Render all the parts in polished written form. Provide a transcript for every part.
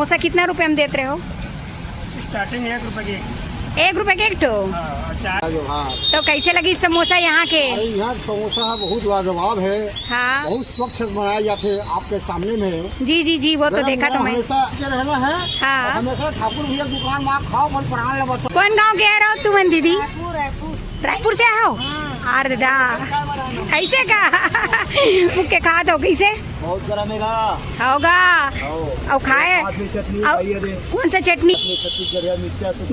समोसा कितना रुपए में देते रहे हो? स्टार्टिंग 1 रुपए की। 1 रुपए के एक ठो। तो कैसे लगी समोसा यहाँ के? यहाँ समोसा बहुत लाजवाब है। हाँ, बहुत स्वच्छ बनाए जाते हैं आपके सामने में। जी जी जी, वो तो देखा तो मैं। हमेशा रहना है। हाँ। हमेशा ठाकुर भैया दुकान में खाओ बल प्राण लगा। कौन गांव के रहो तुम दीदी? रायपुर से आओ? अरे दादा ऐसे का मुख्य खा दो कैसे बहुत गरमेगा होगा और खाए कौन सा चटनी?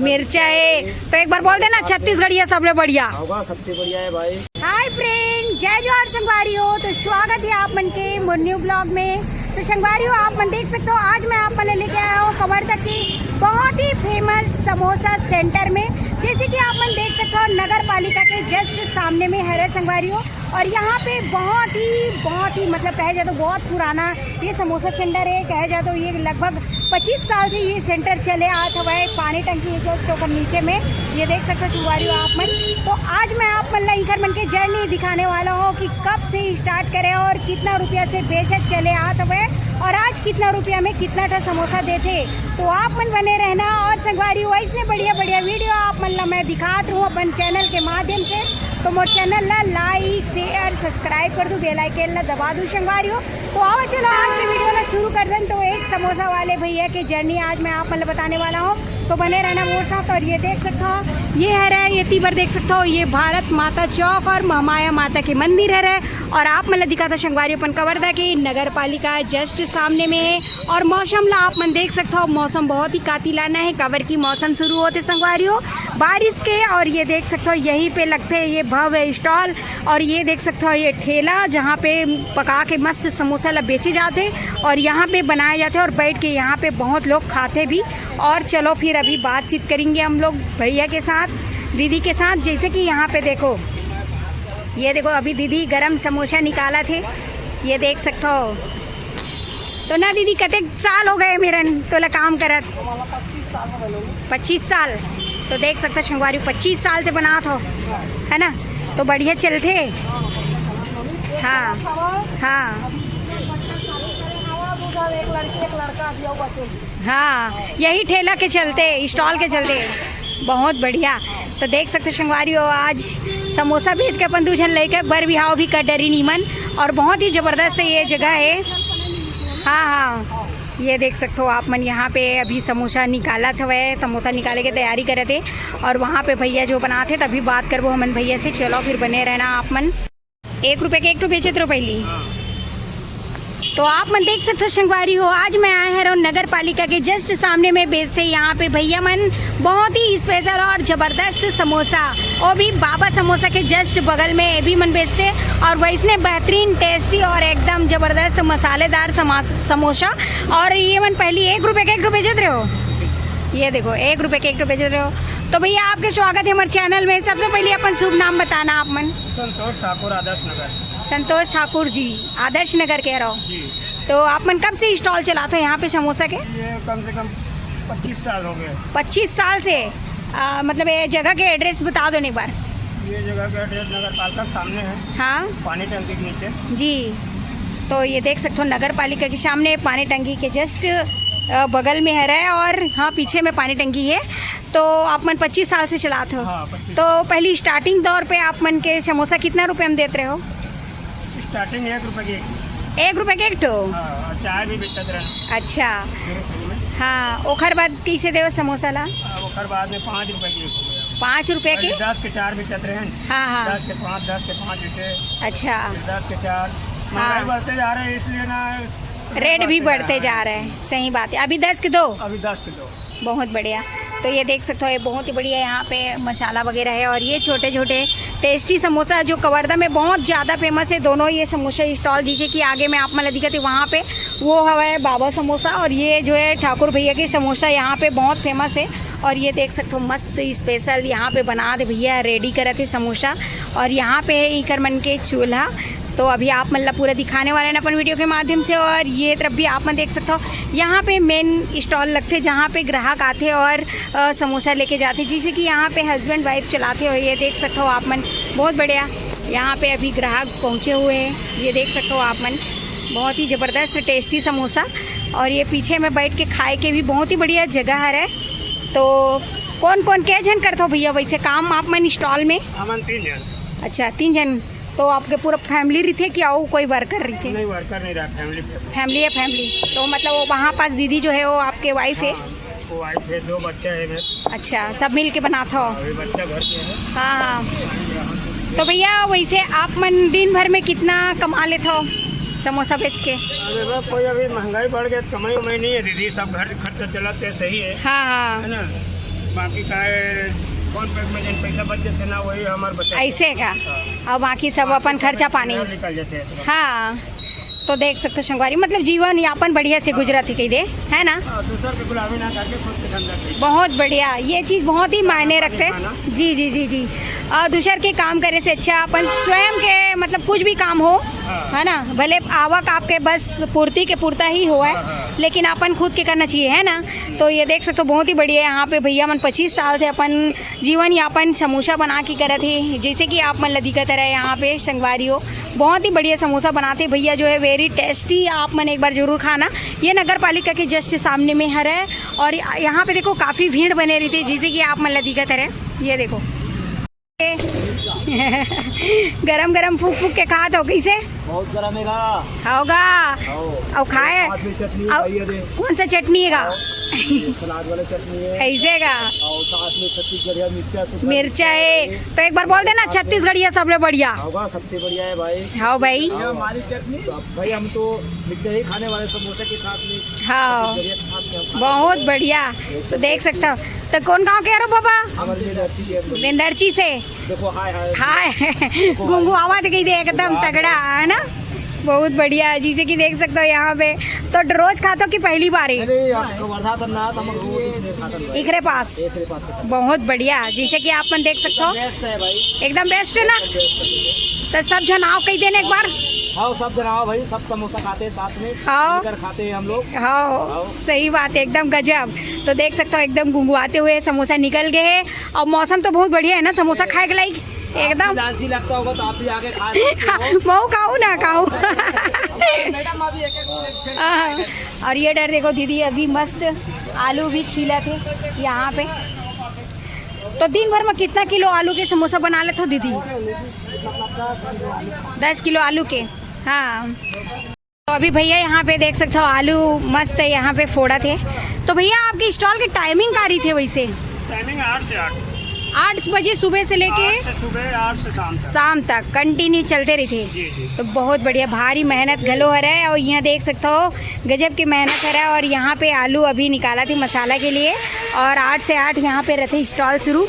मिर्चा है तो एक बार बोल देना छत्तीसगढ़िया सबसे बढ़िया होगा, सबसे बढ़िया है भाई। हाय फ्रेंड, जय जोहार संगवारी हो। तो स्वागत है आप मन के मोर न्यू ब्लॉग में। तो संगवारी हो आप मन देख सकते हो, आज मैं आप मन लेके आया हूँ कवर्धा की बहुत ही फेमस समोसा सेंटर में। जैसे कि आप मन देख सकते हो नगर पालिका के जस्ट सामने में है संगवारी हो। और यहाँ पे बहुत ही मतलब कहा जाए तो बहुत पुराना ये समोसा सेंटर है। कहा जाए तो ये लगभग 25 साल से ये सेंटर चले आज हुआ है। पानी टंकी है जस्ट ऊपर नीचे में, ये देख सकते हो संगवारी हो आप मन। तो आज मैं आप मन इधर मन के जर्नी दिखाने वाला हूँ कि कब से स्टार्ट करें और कितना रुपया से बेचत चले आज हुए और आज कितना रुपया में कितना टा समोसा देते। तो आप मन बने रहना और संगवारी हो ऐसे बढ़िया वीडियो आप मन ला मैं दिखाती हूँ अपन चैनल के माध्यम से। तो मोर चैनल ला लाइक शेयर सब्सक्राइब कर दूँ, बेल आइकन ला दबा दूँ संगवारी हो। तो आओ चलो आज के वीडियो ला शुरू कर दें। तो एक समोसा वाले भैया की जर्नी आज मैं आप मन बताने वाला हूँ, तो बने रहना मोर साथ। और ये देख सकते हो ये है रहा ये तीबर देख सकते हो, ये भारत माता चौक और महामाया माता के मंदिर है रहा। और आप मतलब दिखा था संगवारी अपन कवर्धा की नगर पालिका जस्ट सामने में है। और मौसम ला आप मन देख सकते हो, मौसम बहुत ही कातिलाना है। कवर की मौसम शुरू होते संगवारी हो बारिश के। और ये देख सकते हो यहीं पे लगते हैं ये भव्य स्टॉल। और ये देख सकते हो ये ठेला जहाँ पे पका के मस्त समोसा ला बेचे जाते और यहाँ पे बनाए जाते और बैठ के यहाँ पे बहुत लोग खाते भी। और चलो फिर अभी बातचीत करेंगे हम लोग भैया के साथ, दीदी के साथ। जैसे कि यहाँ पे देखो, ये देखो अभी दीदी गरम समोसा निकाला थे, ये देख सकते हो। तो ना दीदी कते साल हो गए मेरन तो ला काम करत? 25 साल। तो देख सकते संगवारी 25 साल से बनात हो है ना, तो बढ़िया चलते। हाँ हाँ हाँ, यही ठेला के चलते स्टॉल के चलते बहुत बढ़िया। तो देख सकते संगवारी हो आज समोसा बेच के अपन दूसरे लेके बर बिहाव भी कर डरी नीमन। और बहुत ही ज़बरदस्त ये जगह है। हाँ हाँ, ये देख सकते हो आप मन, यहाँ पे अभी समोसा निकाला था, वह समोसा निकाले की तैयारी करे थे। और वहाँ पे भैया जो बनाते तभी बात करबो हमन भैया से। चलो फिर बने रहना आप मन। 1 रुपये के एक तो बेचे थे पहली। तो आप मन देख सकते हो संगवारी हो, आज मैं आया है नगर पालिका के जस्ट सामने में बेचते यहाँ पे भैया मन बहुत ही स्पेशल और ज़बरदस्त समोसा। वो भी बाबा समोसा के जस्ट बगल में भी मन बेचते और वैसने बेहतरीन टेस्टी और एकदम ज़बरदस्त मसालेदार समोसा। और ये मन पहली 1 रुपये के एक तो बेचते रहे हो। ये देखो 1 रुपये के एक तो बेचते रहे हो। तो भैया आपके स्वागत है हमारे चैनल में। सबसे पहले अपन शुभ नाम बताना आप मन। संतोष ठाकुर, आदर्श नगर। संतोष ठाकुर जी, आदर्श नगर कह रहा जी। हो। तो आप मन कब से स्टॉल चलाते हो यहाँ पे समोसा के? ये कम से कम 25 साल हो गए। 25 साल से। मतलब ये जगह के एड्रेस बता दो एक बार। ये जगह का एड्रेस नगर पालिका सामने है। हाँ पानी टंकी के नीचे जी। तो ये देख सकते हो नगर पालिका के सामने पानी टंकी के जस्ट बगल में है रहा। और हाँ पीछे में पानी टंकी है। तो आप मन 25 साल से चलाते हो। हाँ, 25। तो पहली स्टार्टिंग दौर पे आप मन के समोसा कितना रुपये में देते रहे हो? स्टार्टिंग 1 रुपए की। 1 रुपये के एक ठो। हाँ, चाय भी बेचते रहे अच्छा शुरू में। हाँ, ओखर बाद कैसे देव समोसा ला? ओखर बाद में 5 रुपए की 5 रुपये के। 10 के 4 बेचते रहे हैं। हाँ हाँ 10 के 5, 10 के 5 जैसे। अच्छा, 10 के 4 महंगाई बढ़ते जा रहे हैं इसलिए ना रेट भी बढ़ते जा रहे हैं। सही बात है। अभी 10 के 2। अभी 10 के 2। बहुत बढ़िया। तो ये देख सकते हो ये बहुत ही बढ़िया यहाँ पे मसाला वगैरह है। और ये छोटे छोटे टेस्टी समोसा जो कवर्धा में बहुत ज़्यादा फेमस है। दोनों ये समोसा स्टॉल जैसे कि आगे में आप मतलब दिखते है वहाँ पे वो है बाबा समोसा। और ये जो है ठाकुर भैया के समोसा यहाँ पे बहुत फेमस है। और ये देख सकते हो मस्त स्पेशल यहाँ पे बना दे भैया, रेडी करे थे समोसा। और यहाँ पे है इकर मन के चूल्हा। तो अभी आप मतलब पूरा दिखाने वाले हैं अपन वीडियो के माध्यम से। और ये तरफ भी आप मन देख सकते हो यहाँ पे मेन स्टॉल लगते जहाँ पे ग्राहक आते और समोसा लेके जाते। जैसे कि यहाँ पे हस्बैंड वाइफ चलाते हो। ये देख सकते हो आप मन बहुत बढ़िया। यहाँ पे अभी ग्राहक पहुँचे हुए हैं, ये देख सकते हो आप मन। बहुत ही ज़बरदस्त टेस्टी समोसा। और ये पीछे में बैठ के खाए के भी बहुत ही बढ़िया जगह है। तो कौन कौन क्या जन करते हो भैया वैसे काम आप मन स्टॉल में? हमन 3 जन। अच्छा 3 जन। तो आपके पूरा फैमिली रही थे क्या, वो कोई वर्कर रही थे? नहीं वर्कर नहीं रहा, फैमिली। फैमिली है फैमिली। तो मतलब वो वहाँ पास दीदी जो है वो आपके वाइफ है? वो वाइफ है, 2 बच्चा है मेरे। अच्छा सब मिल के बनाता हो? अभी बच्चा घर पे है। हाँ हाँ। तो भैया वैसे आप मन दिन भर में कितना कमा लेते हो समोसा बेच के? अरे बा कोई अभी महंगाई बढ़ गया, कमाई उमाई नहीं है दीदी, सब घर खर्चा चलाते सही है हाँ हाँ। है ना। बाकी का फोन पे में जिन पैसा बच जाते ना वही हमारे बच्चे ऐसे का और बाकी सब अपन खर्चा पानी निकल जाते हैं। हाँ। तो देख सकते हो संगवारी मतलब जीवन यापन बढ़िया से गुजराती कही दे है ना। दूसर के गुलामी ना करके खुद के धंधा करिए। बहुत बढ़िया, ये चीज़ बहुत ही मायने रखते हैं। जी जी जी जी। और दूसर के काम करे से अच्छा अपन स्वयं के मतलब कुछ भी काम हो है ना, भले आवक आपके बस पूर्ति के पूर्ता ही हो है, लेकिन अपन खुद के करना चाहिए है ना। तो ये देख सकते हो बहुत ही बढ़िया है। यहाँ पे भैया मन 25 साल से अपन जीवन यापन समोसा बना के करे थे, जैसे कि आप मन लदी का तरह यहाँ पे संगवारी हो बहुत ही बढ़िया समोसा बनाते भैया जो है, वेरी टेस्टी। आप मन एक बार जरूर खाना। ये नगर पालिका के जस्ट सामने में है और यहाँ पे देखो काफ़ी भीड़ बने रही थी, जैसे कि आप मन लदी का तरह ये देखो गरम गरम फूक फूक के खात हो कैसे? बहुत गरम है होगा और खाए कौन सा चटनी है सलाद वाला चटनी है ऐसे का और साथ में छत्तीसगढ़िया मिर्चा है। तो एक बार बोल देना छत्तीसगढ़िया सबसे बढ़िया होगा, सबसे बढ़िया है भाई। हाँ भाई हमारी चटनी भाई, हम तो मिर्चा ही खाने वाले समोसे के साथ में। हाँ छत्तीसगढ़िया बहुत बढ़िया। तो देख सकता हो। तो कौन गाँव के रहो बाबा? हमारे विंदरची से। देखो हाय हाय हाय गुंगू आवाज कही दे एकदम तगड़ा है ना, बहुत बढ़िया। जैसे कि देख सकते हो यहाँ पे तो रोज खाते हो कि पहली बार ही? इकरे पास बहुत बढ़िया। जैसे कि आप मन देख सकते हो एकदम बेस्ट है ना। तो सब जन आओ कही देने एक बार। हाँ सब जन आओ भाई, सब समोसा खाते हैं साथ में, हाँ खाते हैं हम लोग। हाँ सही बात है एकदम गजब। तो देख सकते हो एकदम गुंगुआते हुए समोसा निकल गए हैं और मौसम तो बहुत बढ़िया है ना समोसा खाए के लायक एकदम। लालची लगता होगा तो आप भी आके खा सकते हो। मऊ खाऊ ना खाऊ। और ये डर देखो दीदी अभी मस्त आलू भी छीला थे यहाँ पे। तो दिन भर में कितना किलो आलू के समोसा बना लेते हो दीदी? 10 किलो आलू के। हाँ तो अभी भैया यहाँ पे देख सकते हो आलू मस्त है यहाँ पे फोड़ा थे। तो भैया आपकी स्टॉल की टाइमिंग क्या रही थी वैसे? टाइमिंग 8 से 8। 8 बजे सुबह से लेके 8 से सुबह 8 से शाम तक कंटिन्यू चलते रही थे। जी जी। तो बहुत बढ़िया, भारी मेहनत घलो है और यहाँ देख सकते हो गजब की मेहनत है। और यहाँ पे आलू अभी निकाला थी मसाला के लिए और 8 से 8 यहाँ पे रहते स्टॉल शुरू।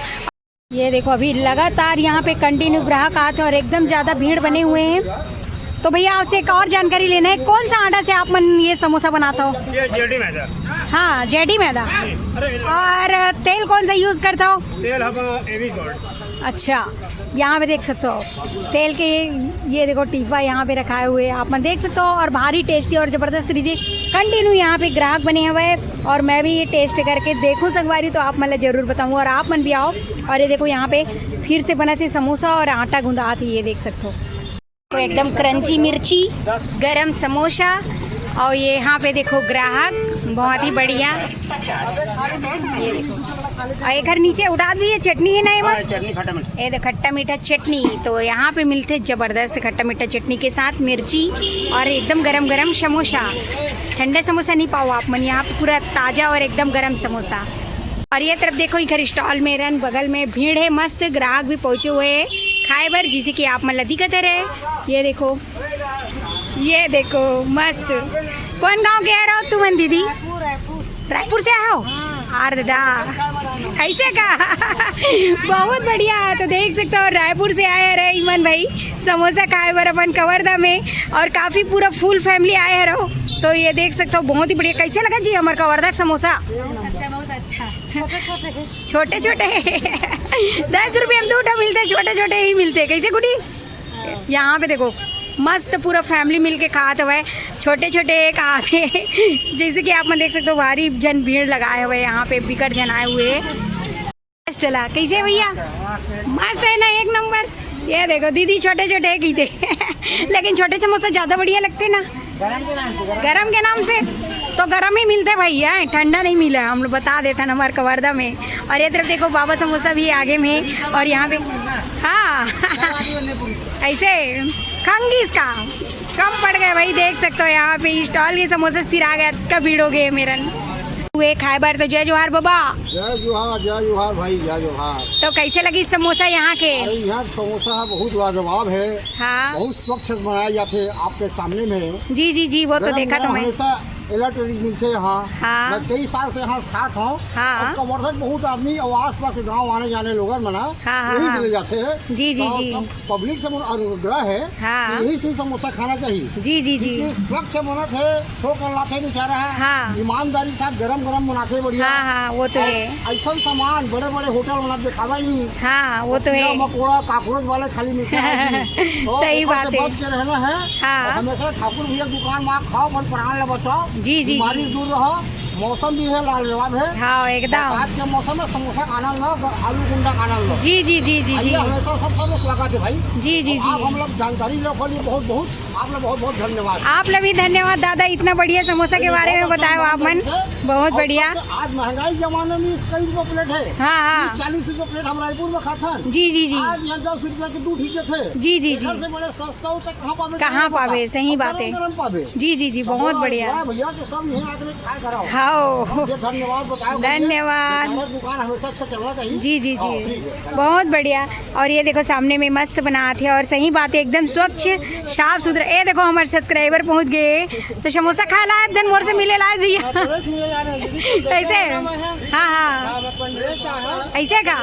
ये देखो अभी लगातार यहाँ पे कंटिन्यू ग्राहक आते और एकदम ज़्यादा भीड़ बने हुए हैं। तो भैया आपसे एक और जानकारी लेना है, कौन सा आटा से आप मन ये समोसा बनाता हो? ये जेडी मैदा। हाँ जेडी मैदा। अरे और तेल कौन सा यूज़ करता हो? तेल हम एवी गोल्ड। अच्छा यहाँ पे देख सकते हो तेल के ये देखो टीफा यहाँ पे रखाए हुए हैं आप मन देख सकते हो। और भारी टेस्टी और ज़बरदस्त लीजिए कंटिन्यू यहाँ पे ग्राहक बने हुए हैं और मैं भी ये टेस्ट करके देखूँ संगवारी तो आप मतलब ज़रूर बताऊँ और आप मन भी आओ। और ये देखो यहाँ पे फिर से बना थे समोसा और आटा गूंदा थी, ये देख सकते हो। तो एकदम क्रंची मिर्ची गरम समोसा और ये यहाँ पे देखो ग्राहक बहुत ही बढ़िया। ये देखो और एक नीचे उड़ा भी है चटनी है ना ये चटनी खट्टा मीठा। ये खट्टा मीठा चटनी। तो यहाँ पे मिलते जबरदस्त खट्टा मीठा चटनी के साथ मिर्ची और एकदम गरम गरम समोसा। ठंडा समोसा नहीं पाओ आप मन, यहाँ पे पूरा ताज़ा और एकदम गरम समोसा। और ये तरफ देखो इधर स्टॉल में रन बगल में भीड़ है मस्त, ग्राहक भी पहुँचे हुए हैं खाए भर, जिसे कि आप मतलब दिक्कत है। ये देखो मस्त। कौन गांव के आ रहा हो तुम दीदी? रायपुर से आए हो? अरे दादा ऐसे का बहुत बढ़िया। तो देख सकते हो रायपुर से आए रहे ईमन भाई समोसा खाए बर अपन कवर्धा में और काफ़ी पूरा फुल फैमिली आए रहो। तो ये देख सकते हो बहुत ही बढ़िया। कैसे लगा जी हमारे कवर्धा समोसा? बहुत अच्छा। छोटे छोटे 10 रुपये में 2 मिलते, छोटे छोटे ही मिलते। कैसे गुडी? यहाँ पे देखो मस्त पूरा फैमिली मिल के खाते हुए छोटे छोटे एक आते जैसे कि आप में देख सकते हो भारी जन भीड़ लगाए हुए यहाँ पे बिकट जन आए हुए। चला कैसे भैया? मस्त है ना, एक नंबर। ये देखो दीदी छोटे छोटे की थे लेकिन छोटे समोसा ज़्यादा बढ़िया लगते ना, गरम के नाम से। तो गर्म ही मिलते भैया, ठंडा नहीं मिला, हम लोग बता देते हैं हमारे कवर्धा में। और ये तरफ देखो बाबा समोसा भी आगे में, और यहाँ पे हाँ ऐसे खंगीस का कम पड़ गए भाई, देख सकते हो यहाँ पे स्टॉल के समोसे सिर आ गया का भीड़ हो गए मेरन हुए खाए बार। तो जय जोहार बाबा। जय जोहार भाई, जय जोहार। तो कैसे लगी समोसा यहाँ के? यहाँ समोसा बहुत लाजवाब है। हाँ बहुत स्वच्छ बनाए जाते आपके सामने में। जी जी जी, वो तो देखा तो मैं। हमेशा इलेक्ट्रॉनिक मिल से यहाँ। हाँ। मैं 23 साल से यहाँ साथ हूँ। हाँ। कवर्धन बहुत आदमी और आस पास के गाँव आने जाने लोग मना हाँ, यही हाँ। चले जाते हैं। जी जी जी। पब्लिक से अनुग्रह है। हाँ। यही से समोसा खाना चाहिए। जी जी जी। स्वच्छ बनत है, ठोकर लाते बेचारा है। हाँ। ईमानदारी साथ गरम गरम बनाते बढ़िया। हाँ हाँ वो तो है। ऐसा सामान बड़े बड़े होटल बना दिखावा नहीं। हाँ वो तो है। मकोड़ा काकरोच वाले खाली मिठाई सही बात है। बच के रहना है। हाँ। और हमेशा ठाकुर भैया दुकान में आप खाओ, पर प्राण ले बचाओ। जी जी बीमारी जी। दूर रहो। मौसम भी है लाजवाब है। हाँ एकदम। आज के मौसम में समोसा का आनंद लो, आलू गुंडा का आनंद लो। जी जी जी जी जी। हमेशा सब स्वागत है भाई। जी जी आप हम जी। लोग जानकारी लो लिए बहुत बहुत आप लोग बहुत बहुत धन्यवाद। आप लोग भी धन्यवाद दादा, इतना बढ़िया समोसा के बारे में बताया आप मन, बहुत बढ़िया। आज महंगाई जमाने में कई रुपये प्लेट है। हाँ हाँ 40 रुपये प्लेट हम रायपुर में खाता है। जी जी जी आज यहाँ 10 रुपये के 2 ठीके थे। जी जी जी। इधर से बड़े सस्ता होता कहाँ पावे, सही बात है। गरम पावे। जी जी जी, बहुत बढ़िया। भैया के सब यहीं आके खाए कराओ। हाँ धन्यवाद बताओ। धन्यवाद। दुकान हमेशा अच्छा चलना चाहिए। जी जी हाँ, जी ठीक है। बहुत बढ़िया। और ये देखो सामने में मस्त बनाते हैं, और सही बात है एकदम स्वच्छ साफ सुथरा। ये देखो हमारे सब्सक्राइबर पहुंच गए, तो समोसा खा ला धनमोर से मिले लाए भैया ऐसे। हाँ हाँ ऐसे का।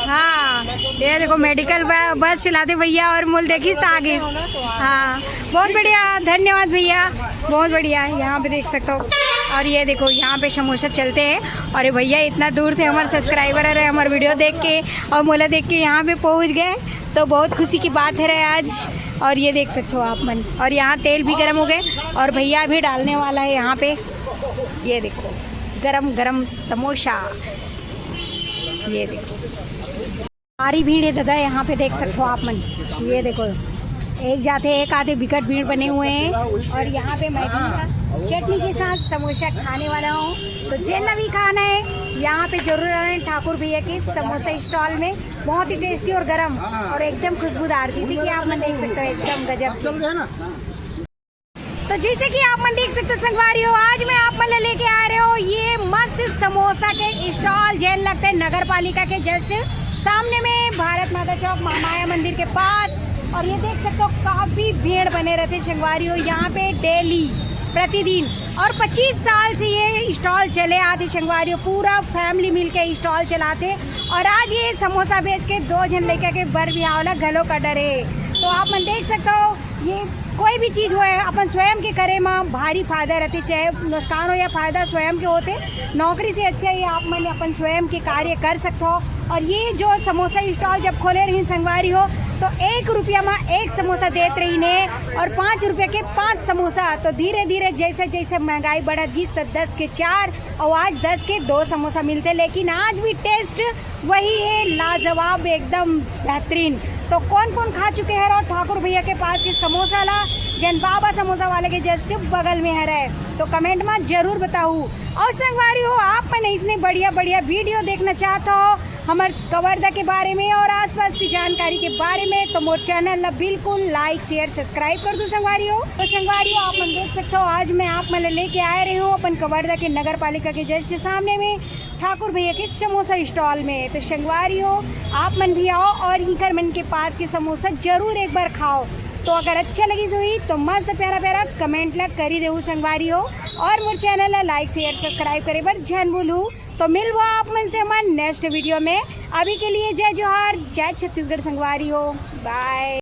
हाँ ये देखो मेडिकल बस चलाते भैया, और मूल देखिस तो आगे। हाँ बहुत बढ़िया, धन्यवाद भैया, बहुत बढ़िया। यहाँ पे देख सकते हो। और ये देखो यहाँ पे समोसा चलते हैं, और ये भैया इतना दूर से हमारे सब्सक्राइबर है हमारे वीडियो देख के और मोला देख के यहाँ पे पहुँच गए, तो बहुत खुशी की बात है आज। और ये देख सकते हो आप मन, और यहाँ तेल भी गर्म हो गए, और भैया भी डालने वाला है यहाँ पे। ये देखो गरम गरम समोसा, ये देखो सारी भीड़ है दादा यहाँ पे, देख सकते हो आप मन। ये देखो एक जाते एक आधे विकट भीड़ बने हुए हैं, और यहाँ पे मैं चटनी के साथ समोसा खाने वाला हूँ। तो जितना भी खाना है यहाँ पे जरूर आए ठाकुर भैया के समोसा स्टॉल में, बहुत ही टेस्टी और गरम और एकदम खुशबूदार, जैसे कि आप मन देख सकते हो एकदम गजब की। तो जैसे कि आप मन देख सकते हो संगवारी हो, आज मैं आप मन लेके आ रहे हो ये मस्त समोसा के स्टॉल, जैन लगते हैं नगर पालिका के जस्ट सामने में, भारत माता चौक महामाया मंदिर के पास। और ये देख सकते हो काफी भीड़ बने रहते संगवारी हो यहाँ पे डेली प्रतिदिन, और 25 साल से ये स्टॉल चले आते संगवारी हो, पूरा फैमिली मिलके स्टॉल चलाते। और आज ये समोसा बेच के 2 जन लेकर के बर बिहावला गलो का डरे। तो आप मन देख सकते हो ये कोई भी चीज़ हो है अपन स्वयं के करे में भारी फायदा रहते, चाहे नुकसान हो या फायदा स्वयं के होते। नौकरी से अच्छा ये आप मन अपन स्वयं के कार्य कर सकते हो। और ये जो समोसा स्टॉल जब खोले रही संगवारी हो, तो 1 रुपया में 1 समोसा देते रही ने, और 5 रुपये के 5 समोसा। तो धीरे धीरे जैसे जैसे महंगाई बढ़त गई, तो 10 के 4 और आज 10 के 2 समोसा मिलते, लेकिन आज भी टेस्ट वही है, लाजवाब एकदम बेहतरीन। तो कौन कौन खा चुके हैं और ठाकुर भैया के पास के समोसा ला, जन बाबा समोसा वाले के जस्ट बगल में है रहे, तो कमेंट में जरूर बताऊँ। और संगवारी हो आप मैंने इसने बढ़िया बढ़िया वीडियो देखना चाहता हो हमारे कवर्धा के बारे में और आसपास की जानकारी के बारे में, तो मोर चैनल ला बिल्कुल लाइक शेयर सब्सक्राइब कर दो संगवारी हो। तो संगवारी हो आप मन देख सकते हो, आज मैं आप मन लेके आए रही हूँ अपन कवर्धा के नगर पालिका के जस्ट सामने में ठाकुर भैया के समोसा स्टॉल में। तो संगवारी हो आप मन भी आओ और हीकर मन के पास के समोसा जरूर एक बार खाओ। तो अगर अच्छा लगी सोई तो मस्त प्यारा प्यारा कमेंट ला करी देहू संगवारी हो, और मोर चैनल ला लाइक शेयर सब्सक्राइब करे बर जन बोलूँ। तो मिलवा आप मन से हमारे नेक्स्ट वीडियो में। अभी के लिए जय जोहार, जय छत्तीसगढ़ संगवारी हो, बाय।